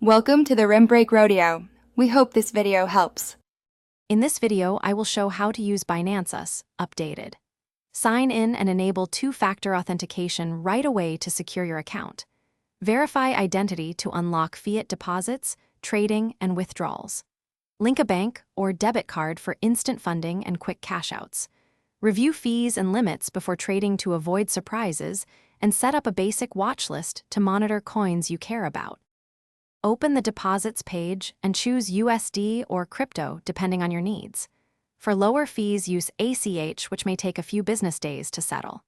Welcome to the Rim Break Rodeo. We hope this video helps. In this video, I will show how to use Binance US updated. Sign in and enable two-factor authentication right away to secure your account. Verify identity to unlock fiat deposits, trading, and withdrawals. Link a bank or debit card for instant funding and quick cash-outs. Review fees and limits before trading to avoid surprises, and set up a basic watch list to monitor coins you care about. Open the Deposits page and choose USD or crypto depending on your needs. For lower fees, use ACH, which may take a few business days to settle.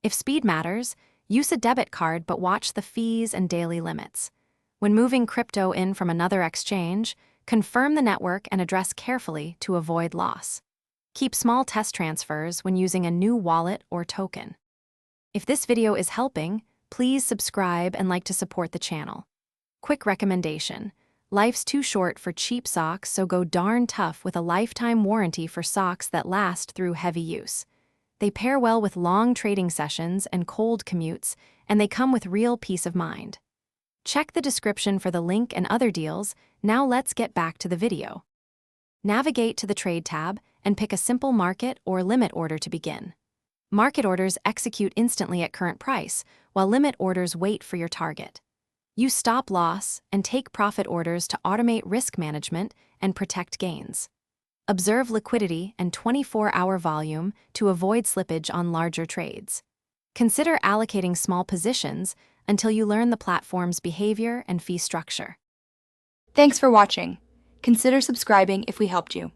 If speed matters, use a debit card but watch the fees and daily limits. When moving crypto in from another exchange, confirm the network and address carefully to avoid loss. Keep small test transfers when using a new wallet or token. If this video is helping, please subscribe and like to support the channel. Quick recommendation: life's too short for cheap socks, so go darn tough with a lifetime warranty for socks that last through heavy use. They pair well with long trading sessions and cold commutes, and they come with real peace of mind. Check the description for the link and other deals. Now let's get back to the video. Navigate to the Trade tab and pick a simple market or limit order to begin. Market orders execute instantly at current price, while limit orders wait for your target. Use stop loss and take profit orders to automate risk management and protect gains. Observe liquidity and 24-hour volume to avoid slippage on larger trades. Consider allocating small positions until you learn the platform's behavior and fee structure. Thanks for watching. Consider subscribing if we helped you.